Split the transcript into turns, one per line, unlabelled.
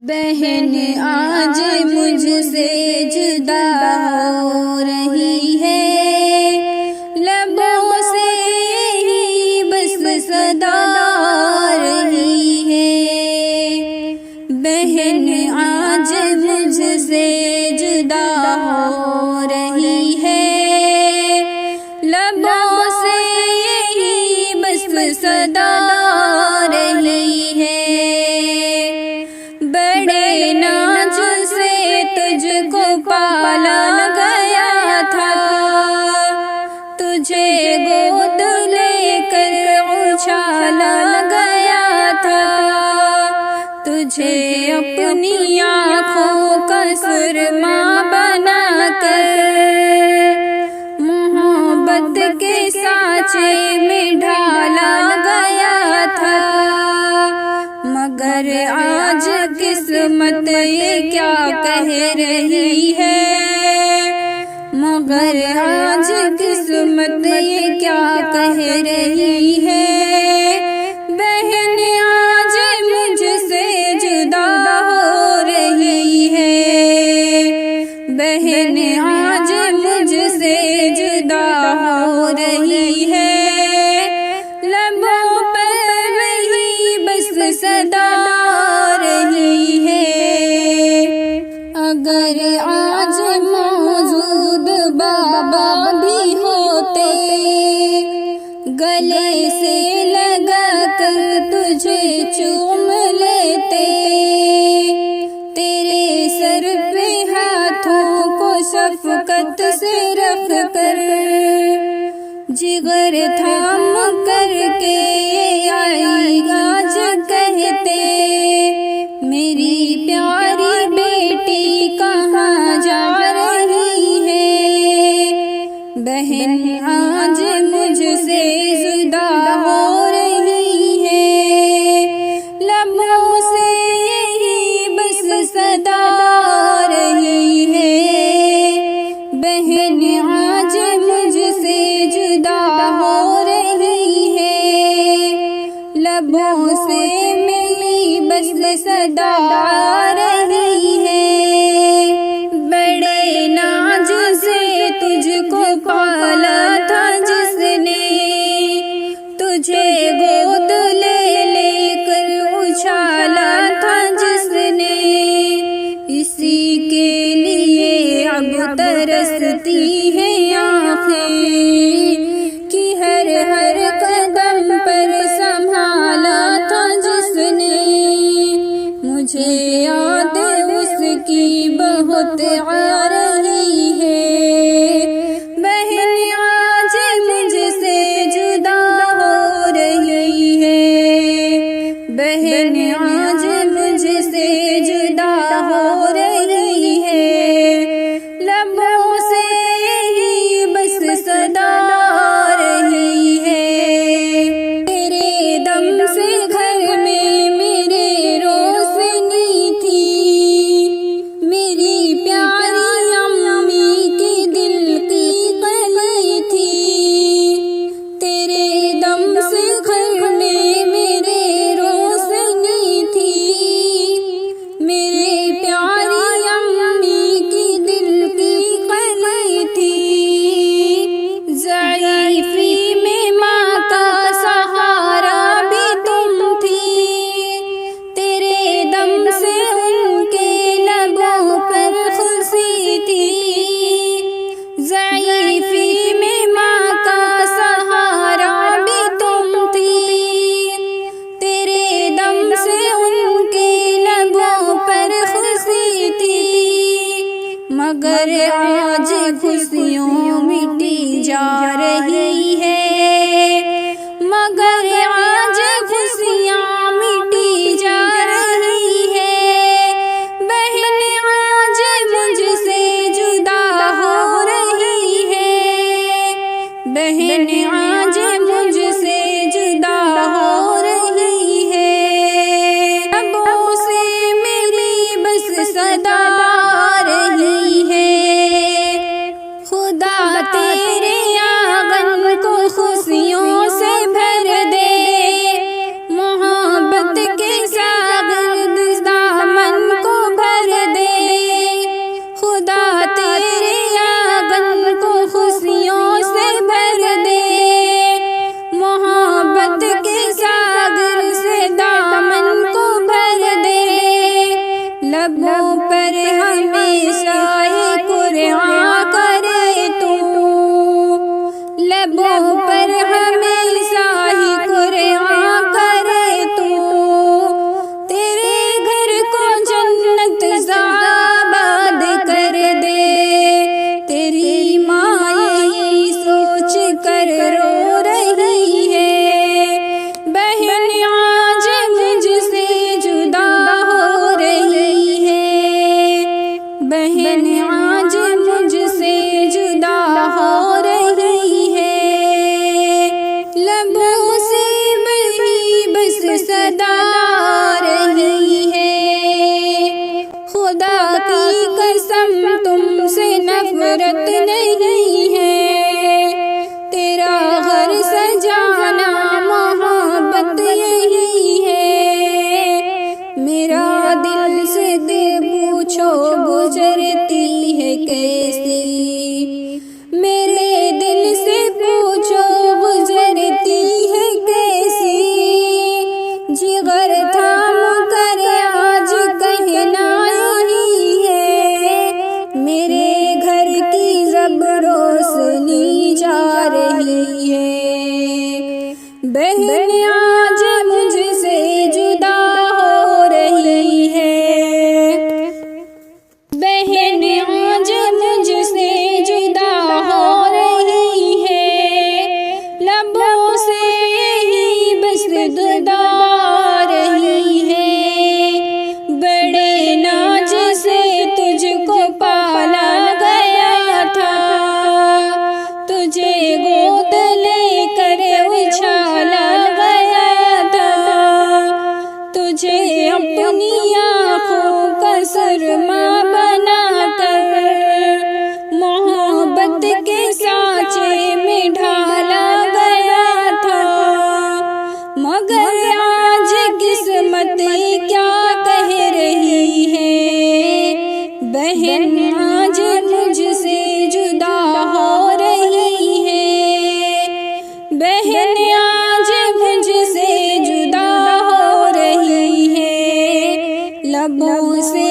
بہن آج مجھ سے جدا ہو رہی ہے، لبوں سے ہی بس صدا رہی ہے۔ بہن آج مجھ سے جدا ہو رہی ہے، لبوں سے ہی بس صدا رہی ہے۔ بڑے ناز سے تجھ کو پالا گیا تھا، تجھے گود لے کر اچھالا گیا تھا، تجھے اپنی آنکھوں کا سرما بنا کر محبت کے سانچے میں ڈھالا گیا تھا۔ مگر آج قسمت یہ کیا کہہ رہی ہے، مگر آج قسمت یہ کیا کہہ رہی ہے۔ بہن آج مجھ سے جدا ہو رہی ہے، بہن آج مجھ سے جدا ہو رہی ہے، لبوں پر وہی بس صدا رہی ہے۔ اگر آج موجود بابا بھی ہوتے، گلے سے لگا کر تجھے چوم لیتے، تیرے سر پہ ہاتھوں کو شفقت سے رکھ کر جگر تھام کر کے آئی آج کہتے، میری پیاری بیٹی کہاں جا رہی ہے۔ بہن آج مجھ سے جدا ہو رہی ہے، لبوں سے یہی بس صدا رہی ہے۔ بہن آج مجھ سے جدا ہو رہی ہے، لبوں سے میری بس صدا رہی ہے۔ بڑے ناز سے تجھ کو پالا تھا جس نے، تجھے گود لے لے کر اچھالا تھا جس نے، اسی کے لیے اب ترستی ہے آنکھیں کہ ہر ہر قدم پر سنبھالا تھا جس نے۔ مجھے یاد اس کی بہت آ رہی ہے، بہن آج مجھ سے جدا ہو رہی ہے، بہن آج مجھ سے جدا ہو رہی ہے، لبوں سے یہی بس صدا رہی ہے۔ تیرے دم سے گھر میں میرے روشنی تھی، میری پیاری امی کی دل کی کلی تھی، تیرے دم سے گھر میں میرے روشنی تھی، میرے پیاری امی کی دل کی کلی تھی۔ ضعیفی میں ماں کا سہارا بھی تم تھی، تیرے دم سے ان کے لبوں پر خوشی تھی۔ ضعیفی میں ماں کا سہارا بھی تم تھی، تیرے دم سے ان کے لبوں پر خوشی تھی۔ مگر آج خوشیوں مٹی جا رہی ہے، مگر آج خوشیاں مٹی جا رہی ہے۔ بہن آج مجھ سے جدا ہو رہی ہے، بہن آج مجھ سے جدا ہو رہی ہے، لبوں سے میری بس صدا رہی ہے۔ خدا خدا کی قسم تم سے نفرت نہیں ہے، تیرا گھر سجانا محبت یہی ہے، میرا دل سے دل پوچھو گزرتی ہے کیسی، میرے دل سے پوچھو گزرتی ہے کیسی، جگر تھام کر آج کہنا یہی ہے، میرے گھر کی جب روشنی جا رہی ہے، بہن آج مجھ سے جدا ہو رہی ہے، بہن آج مجھ سے جدا ہو رہی ہے، لبوں سے یہی بس دعا آ رہی ہے، بڑے ناز سے تجھ کو پالا گیا تھا، تجھے گود لے کر اچھالا گیا تھا، تجھے اپنی آنکھوں کا سرما بنا کر محبت کے سانچے میں ڈھالا گیا تھا، مگر آج قسمت کیا کہہ رہی ہے، بہن آج مجھ سے جدا ہو رہی ہے، بہن آج مجھ سے جدا ہو رہی ہے، لبوں سے